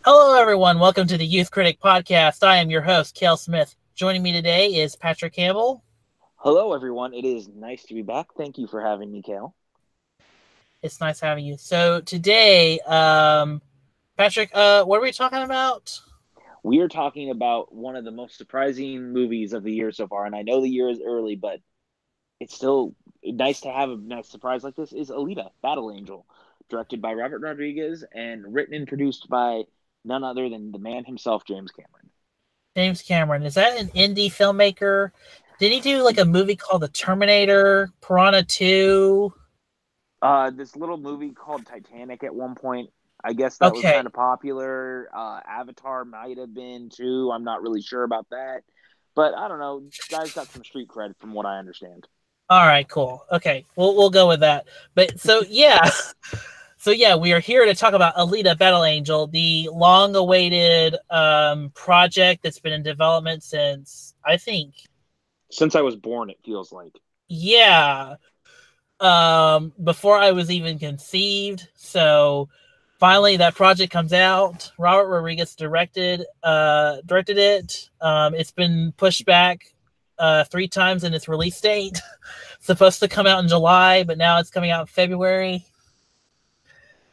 Hello, everyone. Welcome to the Youth Critic Podcast. I am your host, Kale Smith. Joining me today is Patrick Campbell. Hello, everyone. It is nice to be back. Thank you for having me, Kale. It's nice having you. So today, Patrick, what are we talking about? We are talking about one of the most surprising movies of the year so far, and I know the year is early, but it's still nice to have a nice surprise like this. Is Alita: Battle Angel, directed by Robert Rodriguez and written and produced by none other than the man himself, James Cameron. James Cameron. Is that an indie filmmaker? Did he do like a movie called The Terminator, Piranha 2? This little movie called Titanic at one point. I guess that was Okay. kind of popular. Avatar might have been too. I'm not really sure about that. But I don't know. Guy's got some street cred from what I understand. All right, cool. Okay. We'll go with that. But so yeah. So yeah, we are here to talk about Alita Battle Angel, the long-awaited project that's been in development since I think, Since I was born, it feels like. yeah, before I was even conceived. So finally, that project comes out. Robert Rodriguez directed it. It's been pushed back 3 times in its release date. Supposed to come out in July, but now it's coming out in February.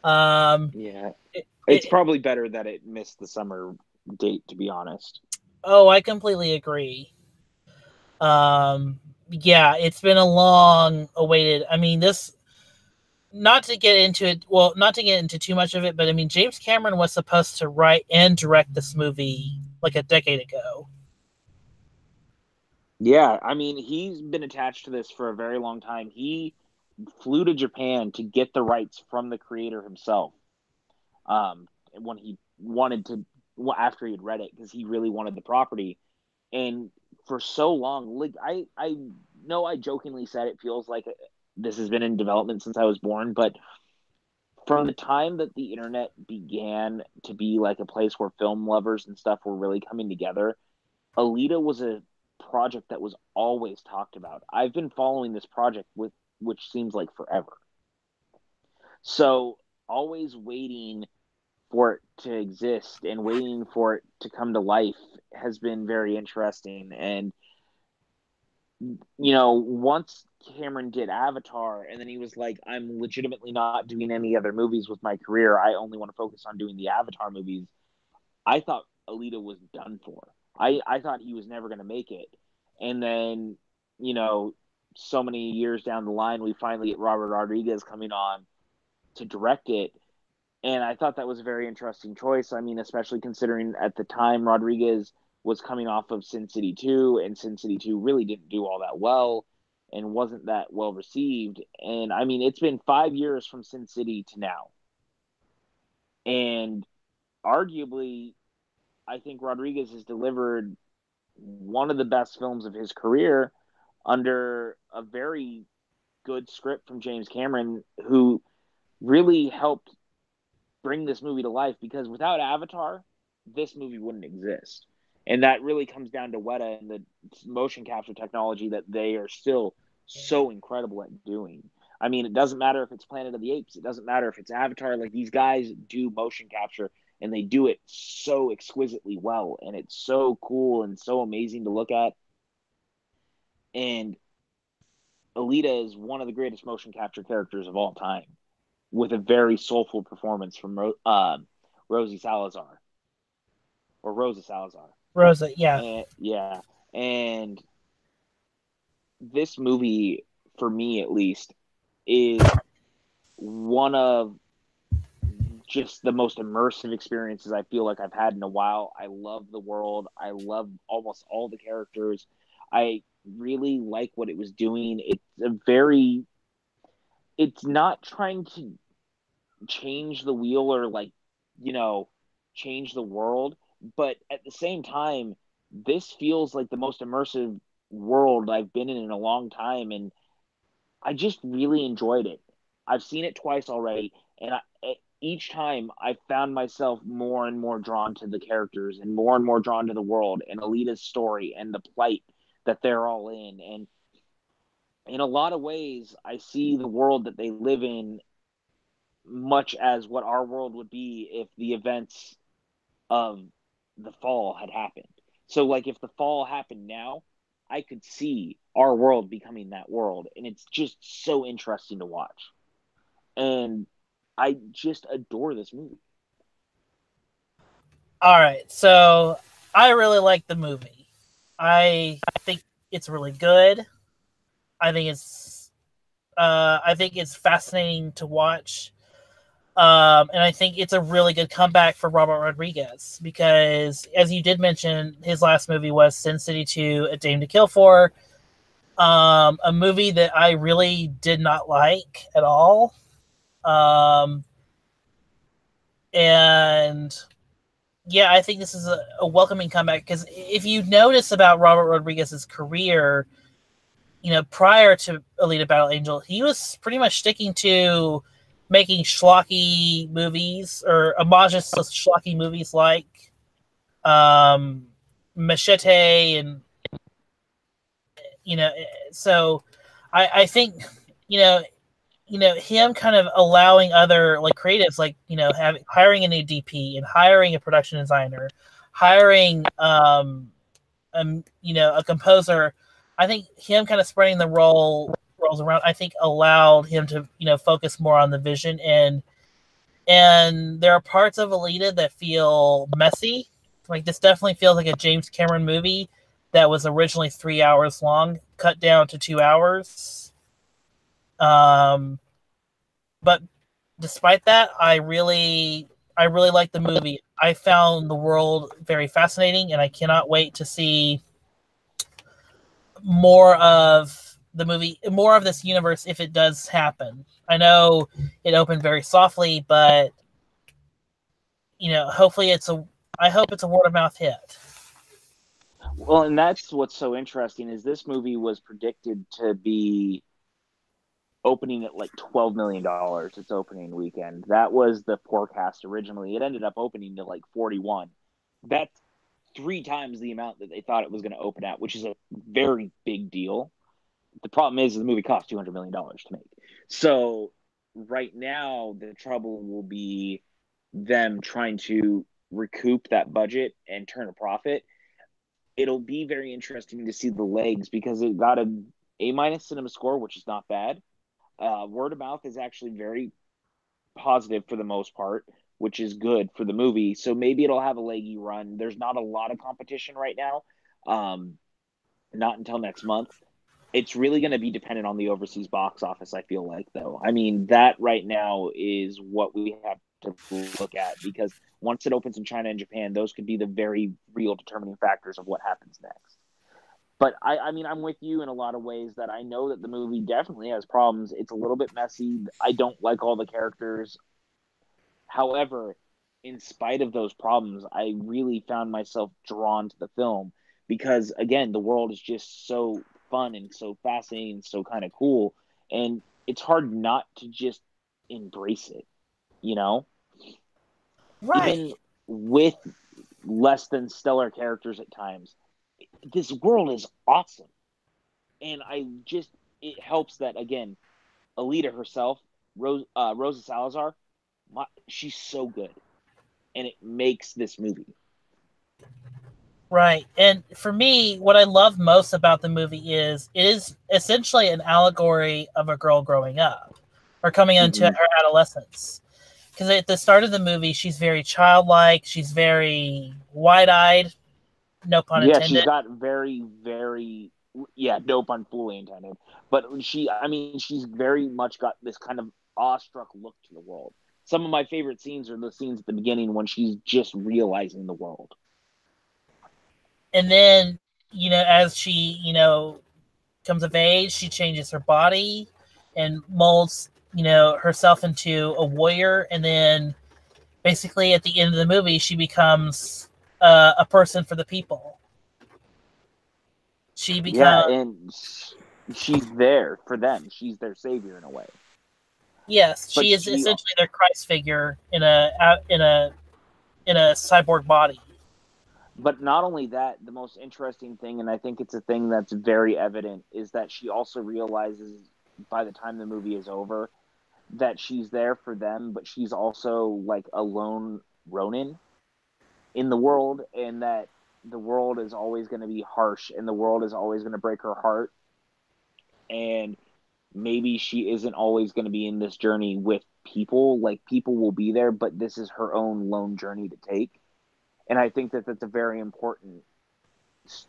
Um, Yeah. it, It's it, probably better that it missed the summer date, to be honest. oh, I completely agree. Yeah, it's been a long awaited. I mean, this not to get into it. Well, not to get into too much of it, but I mean, James Cameron was supposed to write and direct this movie like a decade ago. Yeah, I mean, he's been attached to this for a very long time. He flew to Japan to get the rights from the creator himself. When he wanted to, well, after he had read it, because he really wanted the property. And for so long, like I know I jokingly said it feels like this has been in development since I was born, but from the time that the internet began to be like a place where film lovers and stuff were really coming together, Alita was a project that was always talked about. I've been following this project with which seems like forever. So always waiting for it to exist and waiting for it to come to life has been very interesting. And once Cameron did Avatar, and then he was like, I'm legitimately not doing any other movies with my career. I only want to focus on doing the Avatar movies. I thought Alita was done for. I thought he was never going to make it. And then, you know, so many years down the line, we finally get Robert Rodriguez coming on to direct it. And I thought that was a very interesting choice. I mean, especially considering at the time Rodriguez was coming off of Sin City 2, and Sin City 2 really didn't do all that well and wasn't that well received. And I mean, it's been 5 years from Sin City to now. And arguably, I think Rodriguez has delivered one of the best films of his career under a very good script from James Cameron, who really helped bring this movie to life, because without Avatar, this movie wouldn't exist. And that really comes down to Weta and the motion capture technology that they are still so incredible at doing. I mean, it doesn't matter if it's Planet of the Apes, it doesn't matter if it's Avatar. Like, these guys do motion capture and they do it so exquisitely well, and it's so cool and so amazing to look at. And Alita is one of the greatest motion capture characters of all time, with a very soulful performance from Rosie Salazar, or Rosa Salazar. Rosa, yeah. And yeah, and this movie, for me at least, is one of just the most immersive experiences I feel like I've had in a while. I love the world. I love almost all the characters. I really like what it was doing. It's not trying to change the wheel or, like, you know, change the world, but at the same time, this feels like the most immersive world I've been in a long time, and I just really enjoyed it. I've seen it twice already, and each time I found myself more and more drawn to the characters and more drawn to the world and Alita's story and the plight that they're all in. And in a lot of ways, I see the world that they live in much as what our world would be if the events of the fall had happened. So like if the fall happened now, I could see our world becoming that world, and it's just so interesting to watch. And I just adore this movie. All right, so I really like the movie. I think it's really good. I think it's fascinating to watch. And I think it's a really good comeback for Robert Rodriguez because, as you did mention, his last movie was Sin City 2: A Dame to Kill For, a movie that I really did not like at all. Um, and yeah, I think this is a welcoming comeback because if you notice about Robert Rodriguez's career, prior to Alita Battle Angel, he was pretty much sticking to making schlocky movies or homages to schlocky movies like um, Machete, and you know, so I think you know him kind of allowing other like creatives, like hiring a new DP and hiring a production designer, hiring a composer. I think him kind of spreading the roles around, I think allowed him to focus more on the vision, and there are parts of Alita that feel messy. Like this definitely feels like a James Cameron movie that was originally 3 hours long, cut down to 2 hours. Um, but despite that, I really like the movie. I found the world very fascinating, and I cannot wait to see more of the movie, more of this universe if it does happen. I know it opened very softly, but hopefully I hope it's a word of mouth hit. Well, and that's what's so interesting is this movie was predicted to be opening at like $12 million its opening weekend. That was the forecast originally. It ended up opening to like 41. That's three times the amount that they thought it was going to open at, which is a very big deal. The problem is the movie cost $200 million to make. So right now the trouble will be them trying to recoup that budget and turn a profit. It'll be very interesting to see the legs because it got A minus cinema score, which is not bad. Word of mouth is actually very positive for the most part, which is good for the movie. So maybe it'll have a leggy run. There's not a lot of competition right now. Um, not until next month. It's really going to be dependent on the overseas box office, I feel like, though. I mean, that right now is what we have to look at because once it opens in China and Japan, those could be the very real determining factors of what happens next. But I mean, I'm with you in a lot of ways that I know that the movie definitely has problems. It's a little bit messy. I don't like all the characters. However, in spite of those problems, I really found myself drawn to the film because, again, the world is just so fun and so fascinating and so kind of cool. And it's hard not to just embrace it, you know? Right. Even with less than stellar characters at times, this world is awesome. And it helps that, again, Alita herself, Rosa Salazar, she's so good. And it makes this movie. Right. And for me, what I love most about the movie is it is essentially an allegory of a girl growing up or coming into Mm-hmm. her adolescence. Because at the start of the movie, she's very childlike, she's very wide eyed, no pun Yeah, she's intended. got very, very, yeah, no pun fully intended. But I mean, she's very much got this kind of awestruck look to the world. Some of my favorite scenes are the scenes at the beginning when she's just realizing the world. And then, as she, comes of age, she changes her body and molds, herself into a warrior. And then basically at the end of the movie, she becomes a person for the people. She Yeah, becomes, and she's there for them. She's their savior in a way. yes, But she is essentially their Christ figure in a cyborg body. but not only that, the most interesting thing, and I think it's a thing that's very evident, is that she also realizes by the time the movie is over that she's there for them, but she's also like a lone Ronin. in the world, and that the world is always going to be harsh, and the world is always going to break her heart, and maybe she isn't always going to be in this journey with people. Like, people will be there, but this is her own lone journey to take. And I think that that's a very important,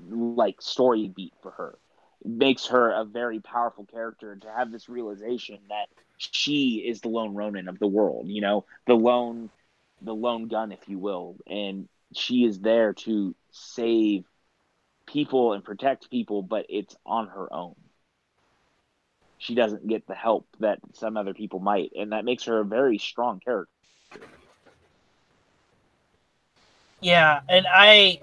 like, story beat for her. It makes her a very powerful character to have this realization that she is the lone Ronin of the world, you know, the lone gun, if you will, and she is there to save people and protect people, but it's on her own. She doesn't get the help that some other people might, and that makes her a very strong character. Yeah, and I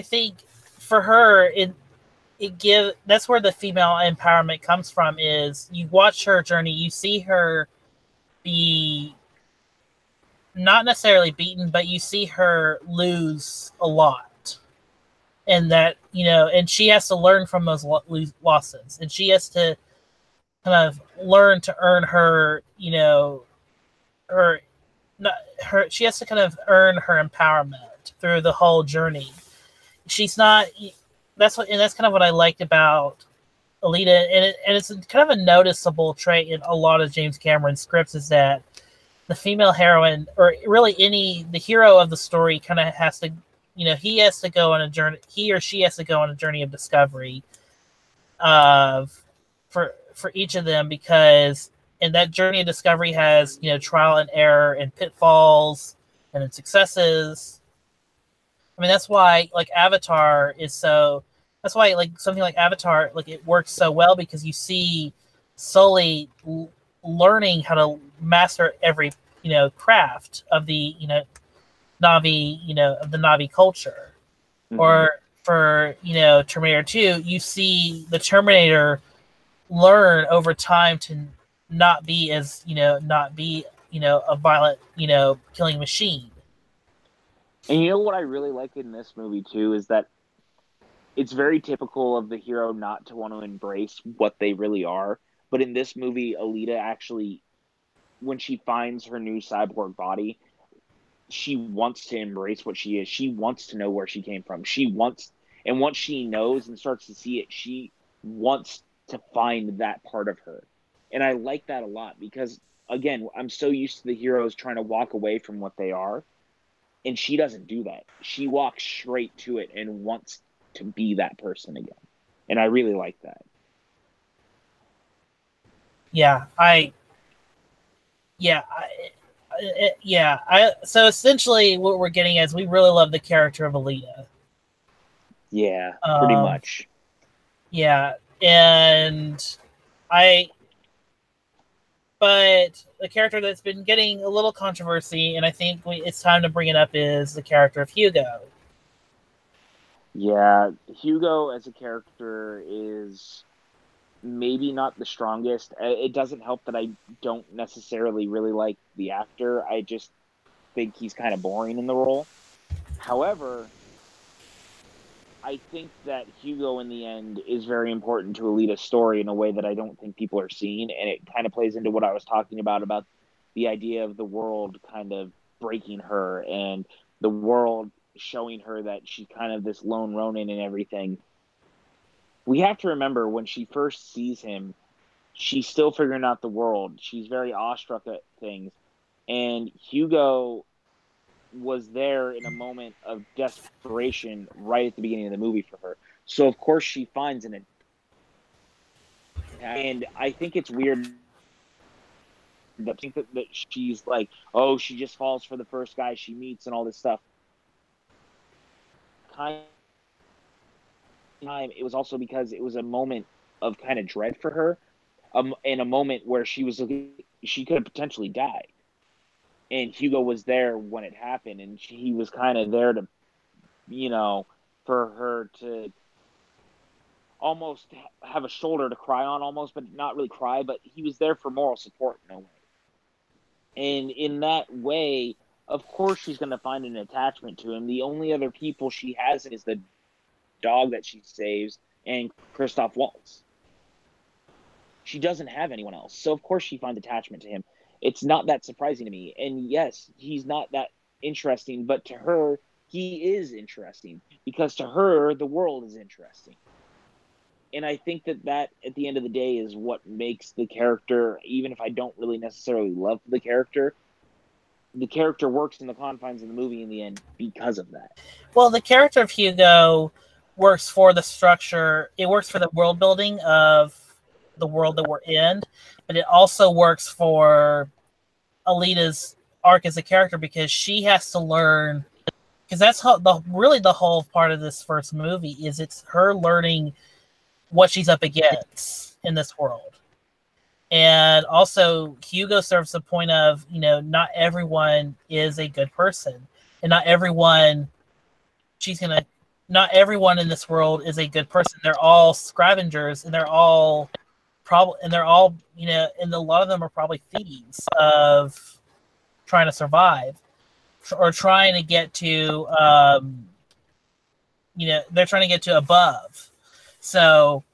think for her that's where the female empowerment comes from. Is you watch her journey, you see her be not necessarily beaten, but you see her lose a lot, and that, you know, and she has to learn from those losses, and she has to kind of learn to earn her, you know, her not her she has to kind of earn her empowerment through the whole journey. She's not that's kind of what I liked about Alita, and it's kind of a noticeable trait in a lot of James Cameron scripts, is that the female heroine, or really the hero of the story, kind of has to, you know, he or she has to go on a journey of discovery of for each of them, because and that journey of discovery has, you know, trial and error and pitfalls and then successes. I mean, that's why like Avatar is so. That's why like something like Avatar, like it works so well, because you see Sully learning how to master every, you know, craft of the, you know, Na'vi, you know, of the Na'vi culture. Mm-hmm. Or for, you know, Terminator 2, you see the Terminator learn over time to not be a violent, you know, killing machine. And you know what I really like in this movie too is that it's very typical of the hero not to want to embrace what they really are. But in this movie, Alita actually, when she finds her new cyborg body, she wants to embrace what she is. She wants to know where she came from. And once she knows and starts to see it, she wants to find that part of her. And I like that a lot because, again, I'm so used to the heroes trying to walk away from what they are. And she doesn't do that. She walks straight to it and wants to be that person again. And I really like that. So essentially what we're getting is we really love the character of Alita. Yeah, pretty much. Yeah, but the character that's been getting a little controversy, and I think it's time to bring it up, is the character of Hugo. Yeah, Hugo as a character is maybe not the strongest. It doesn't help that I don't necessarily really like the actor. I just think he's kind of boring in the role. However, I think that Hugo in the end is very important to Alita's story in a way that I don't think people are seeing, and it kind of plays into what I was talking about the idea of the world kind of breaking her and the world showing her that she's kind of this lone Ronin and everything. We have to remember when she first sees him, she's still figuring out the world. She's very awestruck at things. And Hugo was there in a moment of desperation right at the beginning of the movie for her. So, of course, she finds an attack. And I think it's weird to think that she's like, oh, she just falls for the first guy she meets and all this stuff. It was also because it was a moment of kind of dread for her, in a moment where she could have potentially died. And Hugo was there when it happened, and he was kind of there to, you know, for her to almost have a shoulder to cry on, almost, but not really cry, but he was there for moral support in a way. And in that way, of course, she's going to find an attachment to him. The only other people she has is the dog that she saves and Christoph Waltz. She doesn't have anyone else. So, of course, she finds attachment to him. It's not that surprising to me. And yes, he's not that interesting, but to her, he is interesting because to her, the world is interesting. And I think that at the end of the day is what makes the character, even if I don't really necessarily love the character works in the confines of the movie in the end because of that. Well, the character of Hugo works for the structure. It works for the world building of the world that we're in, but it also works for Alita's arc as a character because she has to learn. Because that's how the whole part of this first movie is. It's her learning what she's up against in this world. And also, Hugo serves the point of, not everyone is a good person. And not everyone not everyone in this world is a good person. They're all scavengers, and they're all and a lot of them are probably thieves of trying to survive or trying to get to, they're trying to get to above. So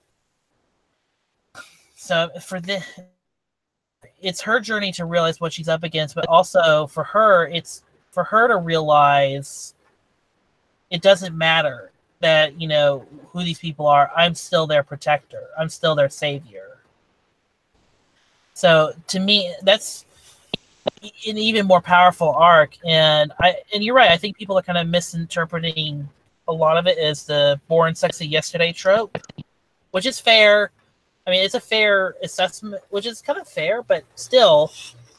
for this, it's her journey to realize what she's up against, but also for her, it's for her to realize it doesn't matter that, who these people are. I'm still their protector. I'm still their savior. So to me, that's an even more powerful arc. And you're right. I think people are kind of misinterpreting a lot of it as the born sexy yesterday trope, which is fair. I mean, it's a fair assessment, which is kind of fair, but still,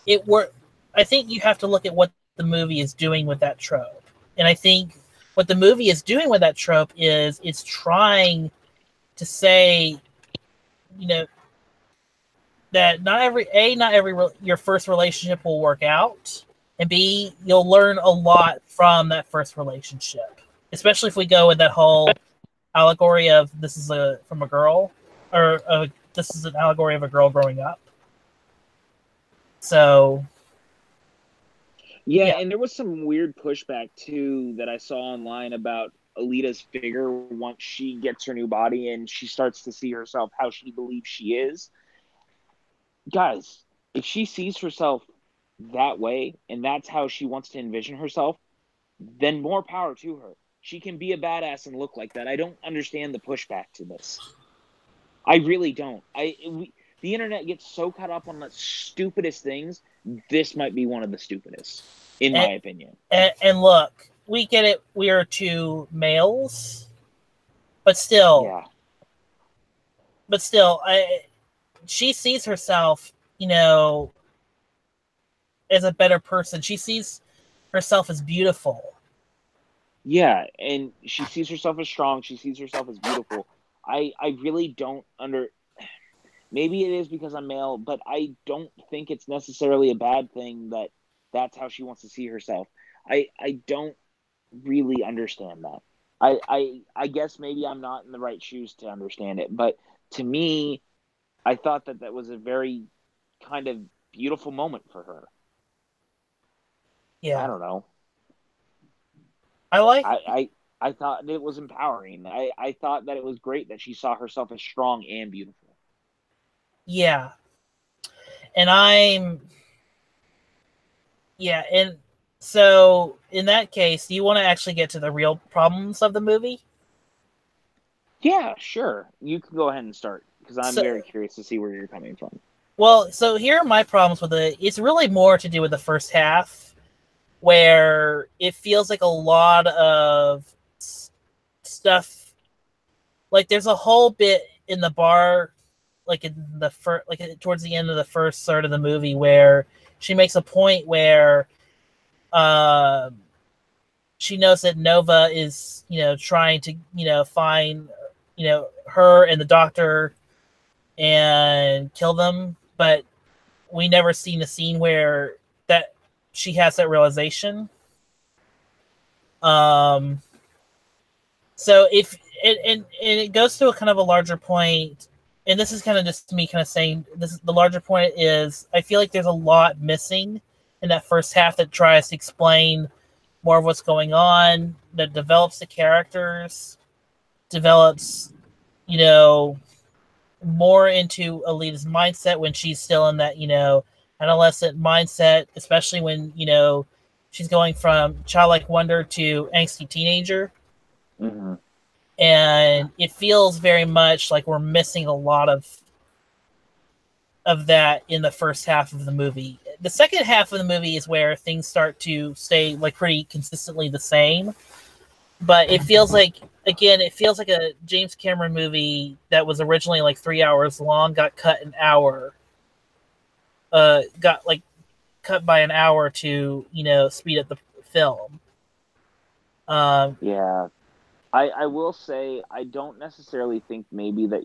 I think you have to look at what the movie is doing with that trope. And I think what the movie is doing with that trope is it's trying to say, that not every your first relationship will work out, and B, you'll learn a lot from that first relationship, especially if we go with that whole allegory of this is from a girl, or this is an allegory of a girl growing up. So yeah, and there was some weird pushback too that I saw online about Alita's figure once she gets her new body and she starts to see herself how she believes she is. Guys, if she sees herself that way and that's how she wants to envision herself, then more power to her. She can be a badass and look like that. I don't understand the pushback to this. I really don't. The internet gets so caught up on the stupidest things. This might be one of the stupidest, in my opinion. And look, we get it. We are two males, but still, yeah. She sees herself, as a better person. She sees herself as beautiful. Yeah, and she sees herself as strong. She sees herself as beautiful. I really don't maybe it is because I'm male, but I don't think it's necessarily a bad thing that that's how she wants to see herself. I don't really understand that. I guess maybe I'm not in the right shoes to understand it, but to me, I thought that was a very kind of beautiful moment for her. Yeah. I don't know. I thought it was empowering. I thought that it was great that she saw herself as strong and beautiful. Yeah. And and so in that case, do you want to actually get to the real problems of the movie? Yeah, sure. You can go ahead and start because I'm very curious to see where you're coming from. Well, so here are my problems with it. It's really more to do with the first half, where it feels like a lot of stuff. Like there's a whole bit in the bar, like in the towards the end of the first third of the movie, where she makes a point where she knows that Nova is, trying to, find, her and the doctor and kill them, but we never seen a scene where that she has that realization. So if it goes to a kind of a larger point, and this is kind of just me kind of saying this. The larger point is I feel like there's a lot missing in that first half that tries to explain more of what's going on, that develops the characters, develops, more into Alita's mindset when she's still in that, adolescent mindset, especially when, she's going from childlike wonder to angsty teenager. Mm-hmm. And it feels very much like we're missing a lot of that in the first half of the movie. The second half of the movie is where things start to stay like pretty consistently the same. But it feels like, again, it feels like a James Cameron movie that was originally like 3 hours long, got cut an hour. Got like cut by an hour to, speed up the film. Yeah. I will say I don't necessarily think maybe that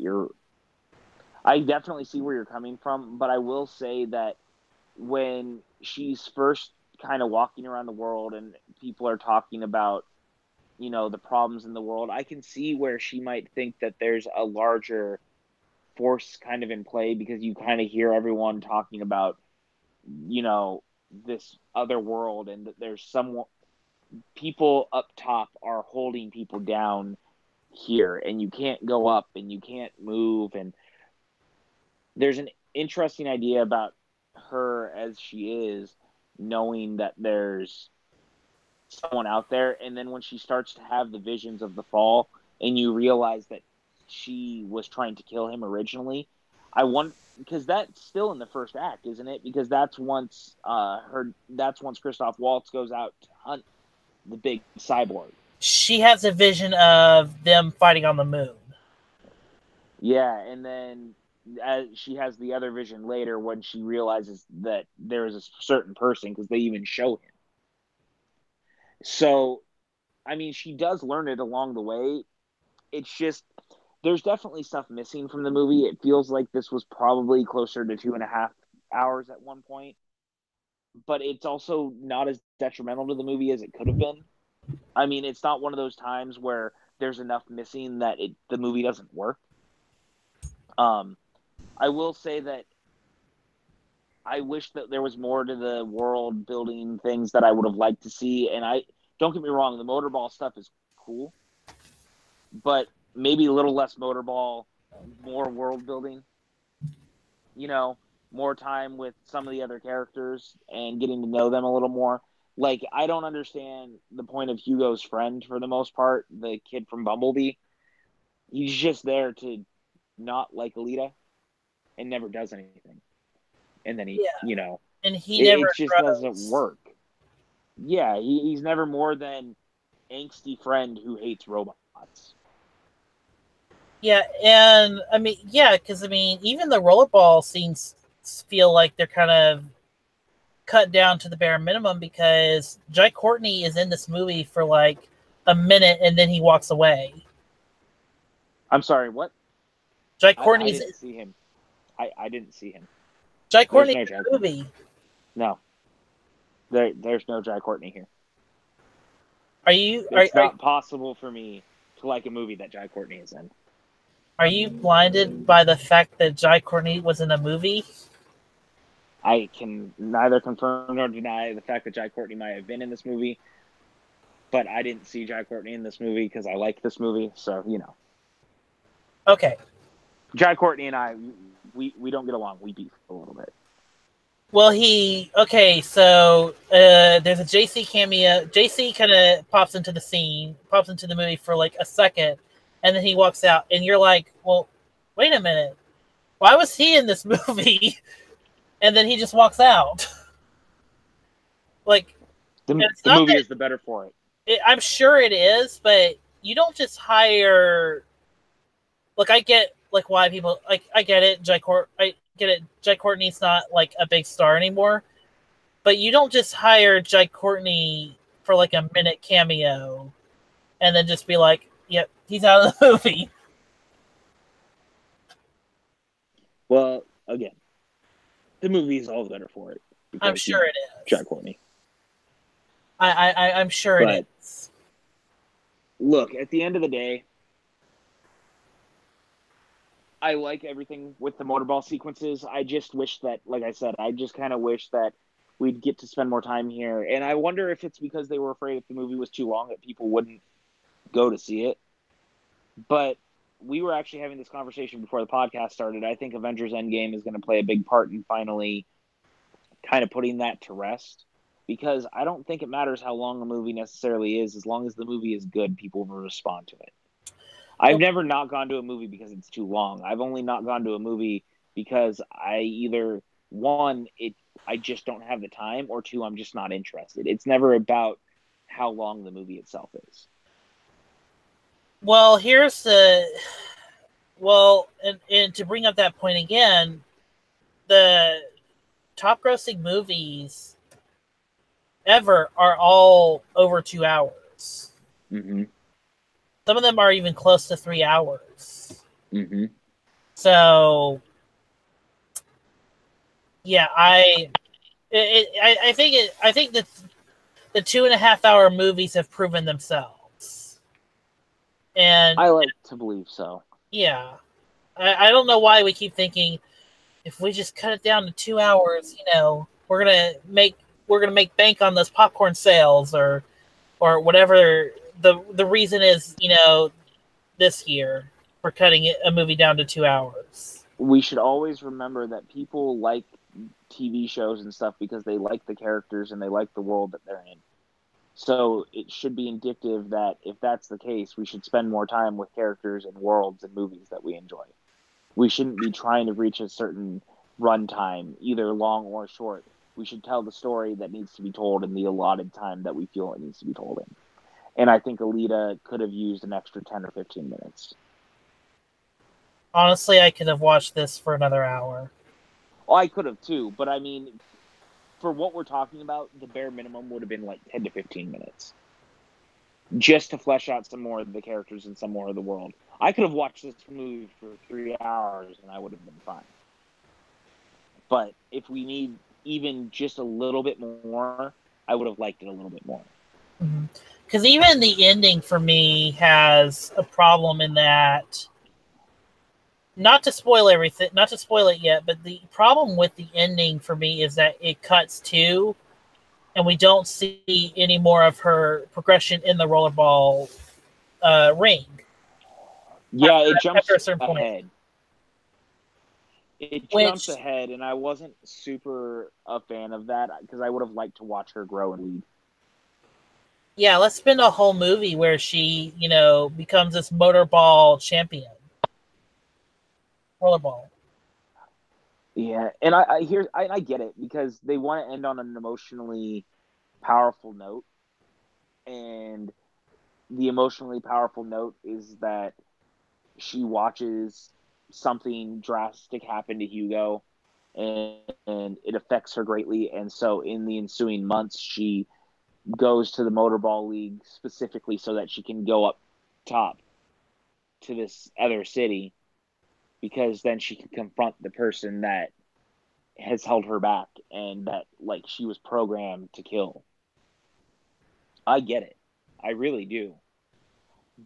I definitely see where you're coming from, but I will say that when she's first kind of walking around the world and people are talking about, the problems in the world, I can see where she might think that there's a larger force kind of in play, because you kind of hear everyone talking about, this other world, and that there's some people up top are holding people down here, and you can't go up and you can't move. And there's an interesting idea about her as she is, knowing that there's someone out there. And then when she starts to have the visions of the fall, and you realize that she was trying to kill him originally, I want, because that's still in the first act, isn't it? Because that's once Christoph Waltz goes out to hunt the big cyborg. She has a vision of them fighting on the moon. Yeah, and then she has the other vision later when she realizes that there is a certain person, because they even show him. So, I mean, she does learn it along the way. It's just, there's definitely stuff missing from the movie. It feels like this was probably closer to 2.5 hours at one point, but it's also not as detrimental to the movie as it could have been. I mean, it's not one of those times where there's enough missing that the movie doesn't work. I will say that I wish that there was more to the world building things that I would have liked to see. And don't get me wrong, the motorball stuff is cool, but maybe a little less motorball, more world building. More time with some of the other characters and getting to know them a little more. Like, I don't understand the point of Hugo's friend for the most part, the kid from Bumblebee. He's just there to not like Alita and never does anything. And then and he never it just grows. doesn't work. Yeah, he's never more than angsty friend who hates robots. Yeah, and I mean, because I mean, even the rollerball scenes feel like they're kind of cut down to the bare minimum, because Jai Courtney is in this movie for like a minute and then he walks away. I'm sorry, what? Jai Courtney I didn't see him. I didn't see him. Jai Courtney in the movie. No. There's no Jai Courtney here. It's not possible for me to like a movie that Jai Courtney is in. Are you blinded by the fact that Jai Courtney was in a movie? I can neither confirm nor deny the fact that Jai Courtney might have been in this movie, but I didn't see Jai Courtney in this movie because I like this movie, so Okay. Jai Courtney and I, we don't get along. We beef a little bit. Well, so there's a JC cameo. JC kind of pops into the movie for like a second, and then he walks out, and you're like, well, wait a minute. Why was he in this movie? And then he just walks out. Like, the movie is the better for it. I'm sure it is, but you don't just hire. Like, I get like why people like. I get it. I get it. Jai Courtney's not like a big star anymore, but you don't just hire Jai Courtney for like a minute cameo, and then just be like, "Yep, he's out of the movie." Well, again, the movie is all the better for it. Because, I'm sure it is. Jai Courtney. I'm sure it is. Look, at the end of the day, I like everything with the motorball sequences. I just wish that, like I said, I just kind of wish that we'd get to spend more time here. And I wonder if it's because they were afraid if the movie was too long that people wouldn't go to see it. But we were actually having this conversation before the podcast started. I think Avengers Endgame is going to play a big part in finally kind of putting that to rest, because I don't think it matters how long a movie necessarily is. As long as the movie is good, people will respond to it. I've Well, never not gone to a movie because it's too long. I've only not gone to a movie because I either one, I just don't have the time, or two, I'm just not interested. It's never about how long the movie itself is. well, here's the well, and to bring up that point again, the top grossing movies ever are all over 2 hours. Mm-hmm. Some of them are even close to 3 hours. Mm-hmm. So, yeah, I think that the 2.5 hour movies have proven themselves, and I like to believe so. yeah, I don't know why we keep thinking if we just cut it down to 2 hours, we're gonna make bank on those popcorn sales or whatever the reason is, this year for cutting a movie down to 2 hours. We should always remember that people like TV shows and stuff because they like the characters and they like the world that they're in. So it should be indicative that if that's the case, we should spend more time with characters and worlds and movies that we enjoy. We shouldn't be trying to reach a certain runtime, either long or short. We should tell the story that needs to be told in the allotted time that we feel it needs to be told in. And I think Alita could have used an extra 10 or 15 minutes. Honestly, I could have watched this for another hour. Oh, I could have too, but I mean, for what we're talking about, the bare minimum would have been like 10 to 15 minutes. Just to flesh out some more of the characters and some more of the world. I could have watched this movie for 3 hours and I would have been fine. But if we need even just a little bit more, I would have liked it a little bit more. Because even the ending for me has a problem in that, not to spoil everything, not to spoil it yet, but the problem with the ending for me is that it cuts to, and we don't see any more of her progression in the rollerball ring Yeah, it after jumps a certain point. ahead. It jumps Which, ahead, and I wasn't super a fan of that because I would have liked to watch her grow and lead. yeah, let's spend a whole movie where she, becomes this motorball champion. Rollerball. Yeah, and I get it because they want to end on an emotionally powerful note, and the emotionally powerful note is that she watches something drastic happen to Hugo, and it affects her greatly, and so in the ensuing months she goes to the motorball league specifically so that she can go up top to this other city because then she can confront the person that has held her back and that like she was programmed to kill. I get it. I really do.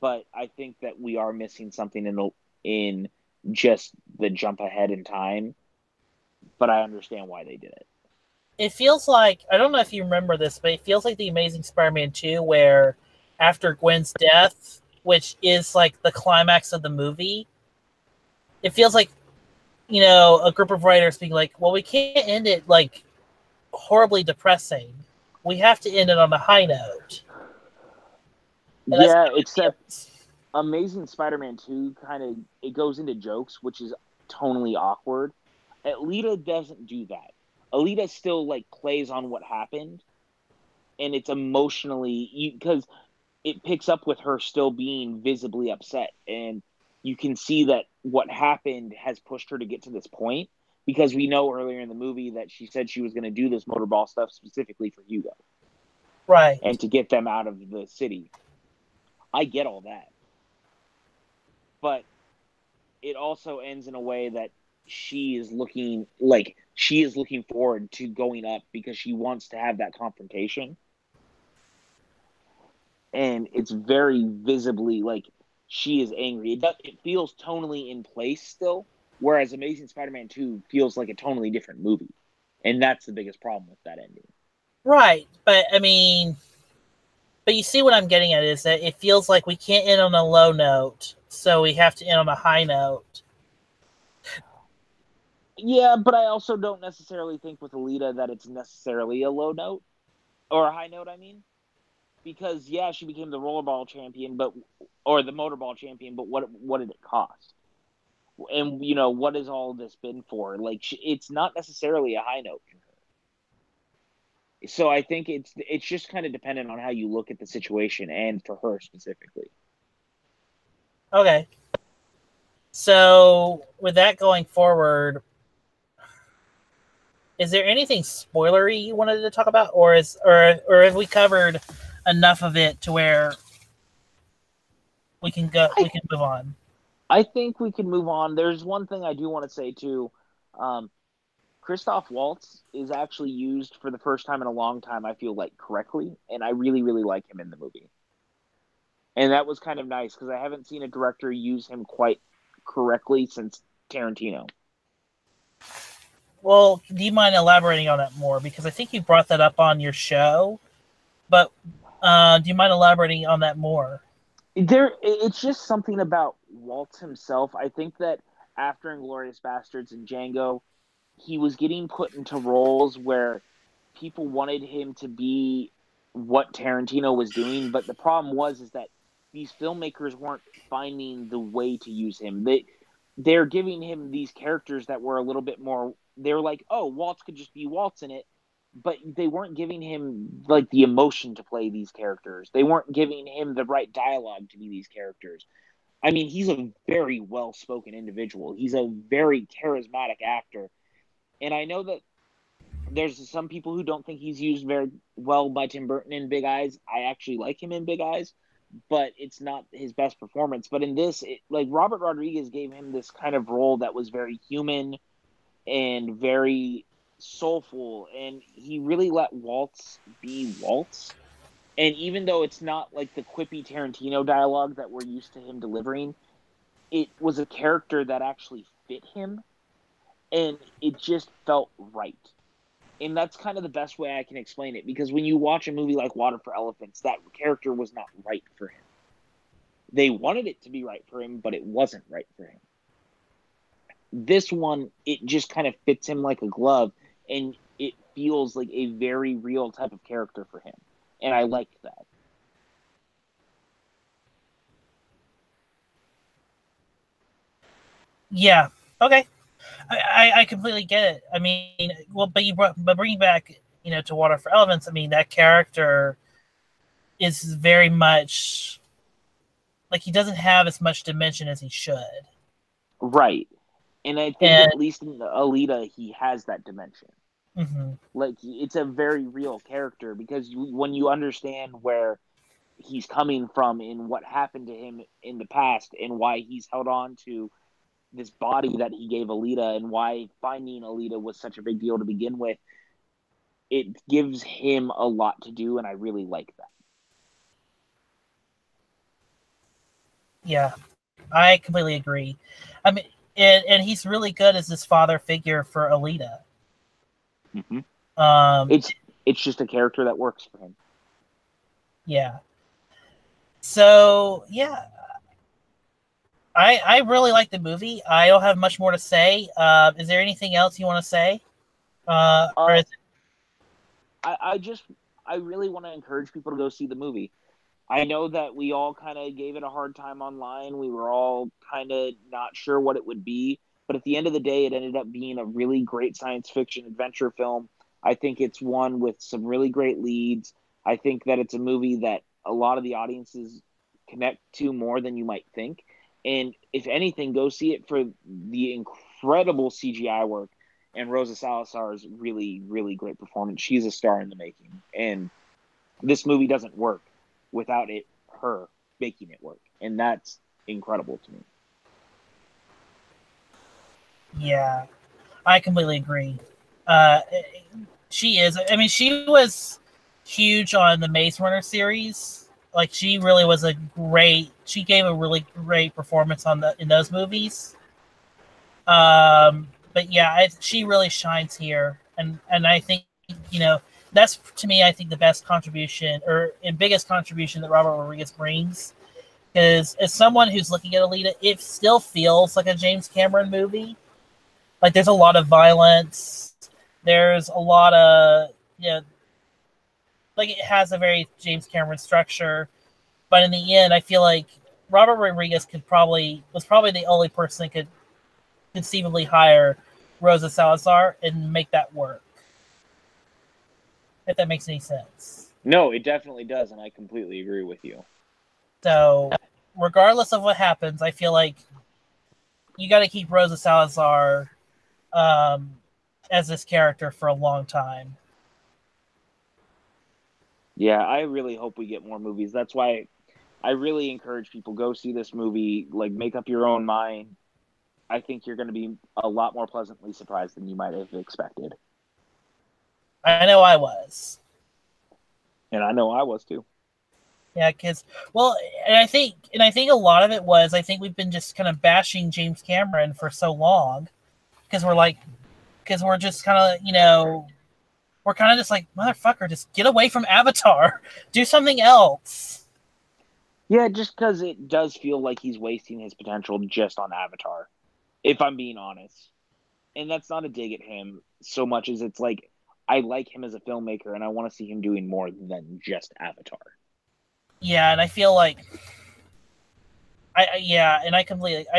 But I think that we are missing something in just the jump ahead in time, but I understand why they did it. It feels like, I don't know if you remember this, but it feels like the Amazing Spider-Man 2, where after Gwen's death, which is like the climax of the movie, it feels like, a group of writers being like, well, we can't end it like horribly depressing. We have to end it on a high note. And that's Yeah, how it except feels. Amazing Spider-Man 2 kind of it goes into jokes, which is tonally awkward. Alita doesn't do that. Alita still like plays on what happened, and it's emotionally because it picks up with her still being visibly upset, and you can see that what happened has pushed her to get to this point because we know earlier in the movie that she said she was going to do this motorball stuff specifically for Hugo Right. and to get them out of the city. I get all that, but it also ends in a way that she is looking forward to going up because she wants to have that confrontation, and it's very visibly like she is angry. It feels tonally in place still, whereas Amazing Spider-Man 2 feels like a tonally different movie, and that's the biggest problem with that ending. Right. But I mean, but you see what I'm getting at is that it feels like we can't end on a low note, so we have to end on a high note. Yeah, but I also don't necessarily think with Alita that it's necessarily a low note. or a high note, I mean, because yeah, she became the rollerball champion, or the motorball champion, but what did it cost? And what has all this been for? Like, it's not necessarily a high note for her. So I think it's just kind of dependent on how you look at the situation, and for her specifically. Okay. So with that going forward, is there anything spoilery you wanted to talk about, or have we covered enough of it to where we can move on? I think we can move on. There's one thing I do want to say too. Christoph Waltz is actually used for the first time in a long time, I feel like, correctly, and I really, really like him in the movie. And that was kind of nice because I haven't seen a director use him quite correctly since Tarantino. Well, do you mind elaborating on that more? Because I think you brought that up on your show, but do you mind elaborating on that more? It's just something about Waltz himself. I think that after Inglourious Basterds and Django, he was getting put into roles where people wanted him to be what Tarantino was doing, but the problem is that these filmmakers weren't finding the way to use him. They're giving him these characters that were a little bit more. They're like, oh, Waltz could just be Waltz in it, but they weren't giving him like the emotion to play these characters. They weren't giving him the right dialogue to be these characters. I mean, he's a very well-spoken individual. He's a very charismatic actor. And I know that there's some people who don't think he's used very well by Tim Burton in Big Eyes. I actually like him in Big Eyes, but it's not his best performance. But in this, like Robert Rodriguez gave him this kind of role that was very human and very soulful, and he really let Waltz be Waltz. And even though it's not like the quippy Tarantino dialogue that we're used to him delivering, it was a character that actually fit him, and it just felt right. And that's kind of the best way I can explain it, because when you watch a movie like Water for Elephants, that character was not right for him. They wanted it to be right for him, but it wasn't right for him. This one, it just kind of fits him like a glove, and it feels like a very real type of character for him. And I like that. Yeah. Okay. I completely get it. I mean, well, but bringing back to Water for Elephants. I mean, that character is very much like he doesn't have as much dimension as he should. Right. And I think at least in Alita, he has that dimension. Mm-hmm. Like, it's a very real character, because when you understand where he's coming from and what happened to him in the past and why he's held on to this body that he gave Alita and why finding Alita was such a big deal to begin with, it gives him a lot to do, and I really like that. Yeah, I completely agree. I mean, and he's really good as this father figure for Alita. Mm-hmm. It's just a character that works for him. Yeah. So yeah, I really like the movie. I don't have much more to say. Is there anything else you want to say? Or is it... I really want to encourage people to go see the movie. I know that we all kind of gave it a hard time online. We were all kind of not sure what it would be. But at the end of the day, it ended up being a really great science fiction adventure film. I think it's one with some really great leads. I think that it's a movie that a lot of the audiences connect to more than you might think. And if anything, go see it for the incredible CGI work and Rosa Salazar's really, really great performance. She's a star in the making. And this movie doesn't work without her making it work. And that's incredible to me. Yeah, I completely agree. She is. I mean, she was huge on the Maze Runner series. Like, she really was she gave a really great performance in those movies. But yeah, she really shines here. And I think, that's, to me, I think the best contribution and biggest contribution that Robert Rodriguez brings. Because as someone who's looking at Alita, it still feels like a James Cameron movie. Like, there's a lot of violence. There's a lot of, like it has a very James Cameron structure, but in the end, I feel like Robert Rodriguez was probably the only person that could conceivably hire Rosa Salazar and make that work. If that makes any sense. No, it definitely does, and I completely agree with you. So, regardless of what happens, I feel like you got to keep Rosa Salazar um, as this character for a long time. Yeah, I really hope we get more movies. That's why I really encourage people, go see this movie, like make up your own mind. I think you're going to be a lot more pleasantly surprised than you might have expected. I know I was. And I know I was too. Yeah, because well, and I think a lot of it was I think we've been just kind of bashing James Cameron for so long because we're just kind of we're kind of just like motherfucker, just get away from Avatar, do something else. Yeah, just because it does feel like he's wasting his potential just on Avatar, if I'm being honest. And that's not a dig at him so much as it's like I like him as a filmmaker and I want to see him doing more than just Avatar. Yeah, and I feel like yeah, and I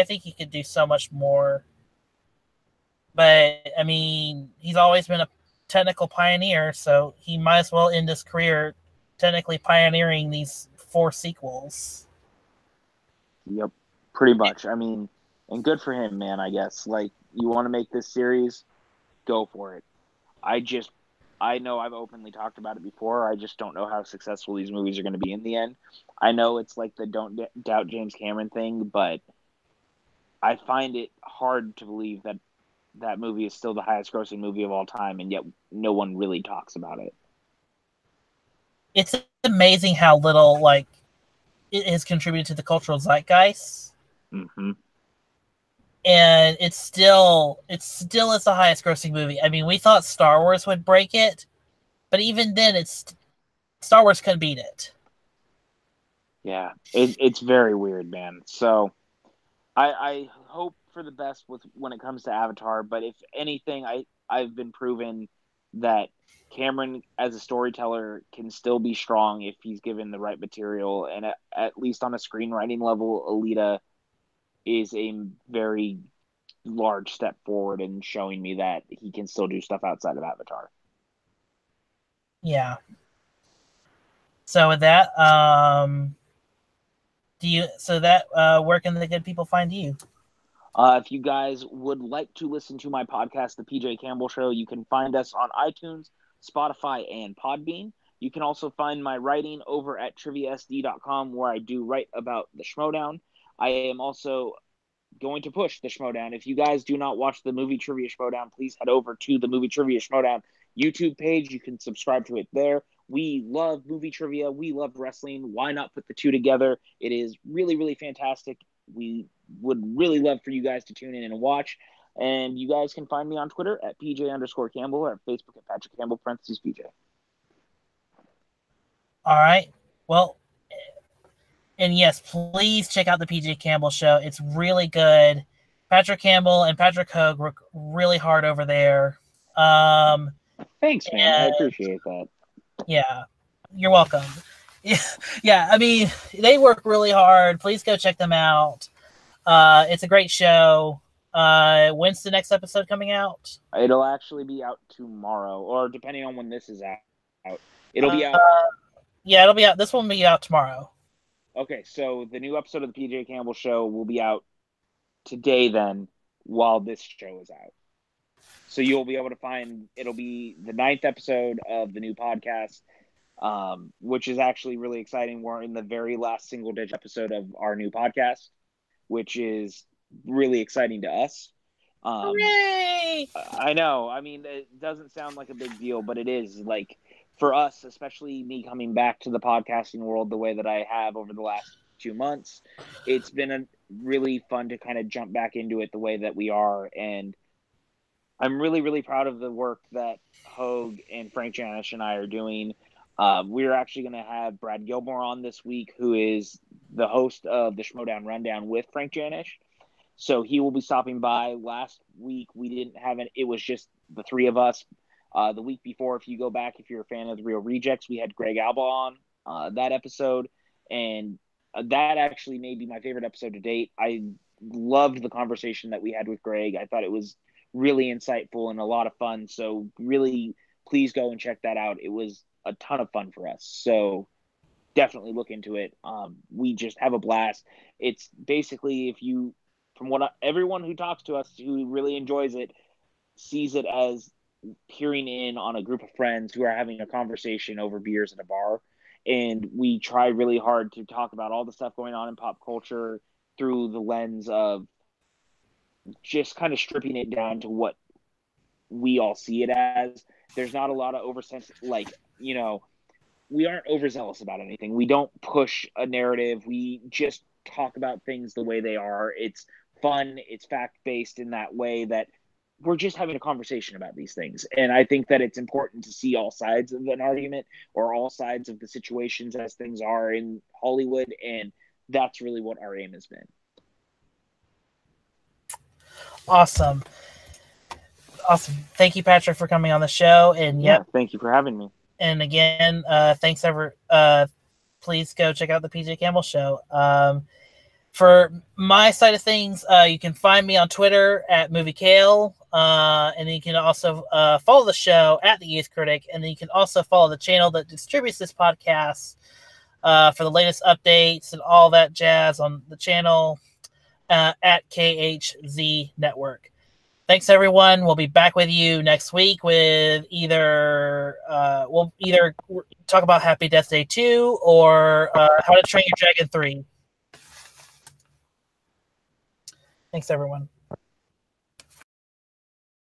think he could do so much more. But I mean, he's always been a technical pioneer, so he might as well end his career technically pioneering these 4 sequels. Yep, pretty much. I mean, and good for him, man, I guess. Like, you want to make this series, go for it. I just, I know I've openly talked about it before. I just don't know how successful these movies are going to be in the end. I know it's like the don't doubt James Cameron thing, but I find it hard to believe that that movie is still the highest grossing movie of all time, and yet no one really talks about it. It's amazing how little like it has contributed to the cultural zeitgeist. Mm-hmm. And it's still is the highest grossing movie. I mean, we thought Star Wars would break it, but even then it's Star Wars couldn't beat it. Yeah, it's very weird, man. So I hope for the best with when it comes to Avatar, but if anything, I've been proven that Cameron as a storyteller can still be strong if he's given the right material, and at least on a screenwriting level, Alita is a very large step forward in showing me that he can still do stuff outside of Avatar. Yeah. So with that, do you so that where can the good people find you? If you guys would like to listen to my podcast, The PJ Campbell Show, you can find us on iTunes, Spotify, and Podbean. You can also find my writing over at triviasd.com, where I do write about the Schmodown. I am also going to push the Schmodown. If you guys do not watch the Movie Trivia Schmodown, please head over to the Movie Trivia Schmodown YouTube page. You can subscribe to it there. We love movie trivia. We love wrestling. Why not put the two together? It is really, really fantastic. We would really love for you guys to tune in and watch. And you guys can find me on Twitter at PJ_Campbell or at Facebook at Patrick Campbell _PJ. All right. Well, and yes, please check out the PJ Campbell Show. It's really good. Patrick Campbell and Patrick Hogue work really hard over there. Thanks, man. I appreciate that. Yeah, you're welcome. Yeah, yeah. I mean, they work really hard. Please go check them out. It's a great show. When's the next episode coming out? It'll actually be out tomorrow, or depending on when this is out. It'll be out. Yeah, it'll be out. This one will be out tomorrow. Okay, so the new episode of the PJ Campbell Show will be out today then, while this show is out. So you'll be able to find, it'll be the 9th episode of the new podcast, which is actually really exciting. We're in the very last single digit episode of our new podcast, which is really exciting to us. Hooray! I know. I mean, it doesn't sound like a big deal, but it is. Like, for us, especially me coming back to the podcasting world the way that I have over the last 2 months, it's been really fun to kind of jump back into it the way that we are. And I'm really, really proud of the work that Hogue and Frank Janish and I are doing. We're actually going to have Brad Gilmore on this week, who is the host of the Schmodown Rundown with Frank Janish. So he will be stopping by. Last week we didn't have it. It was just the three of us. The week before, if you go back, if you're a fan of the Real Rejects, we had Greg Alba on that episode, and that actually may be my favorite episode to date. I loved the conversation that we had with Greg. I thought it was really insightful and a lot of fun. So really, please go and check that out. It was a ton of fun for us. So definitely look into it. We just have a blast. It's basically, if you, from everyone who talks to us who really enjoys it, sees it as peering in on a group of friends who are having a conversation over beers at a bar. And we try really hard to talk about all the stuff going on in pop culture through the lens of just kind of stripping it down to what we all see it as. There's not a lot of we aren't overzealous about anything. We don't push a narrative. We just talk about things the way they are. It's fun. It's fact-based in that way that we're just having a conversation about these things. And I think that it's important to see all sides of an argument or all sides of the situations as things are in Hollywood. And that's really what our aim has been. Awesome. Thank you, Patrick, for coming on the show. And thank you for having me. And again, thanks please go check out the PJ Campbell Show. For my side of things, you can find me on Twitter at MovieKale, and you can also follow the show at The Youth Critic, and then you can also follow the channel that distributes this podcast for the latest updates and all that jazz on the channel at KHZ Network. Thanks, everyone. We'll be back with you next week with we'll either talk about Happy Death Day 2 or How to Train Your Dragon 3. Thanks, everyone.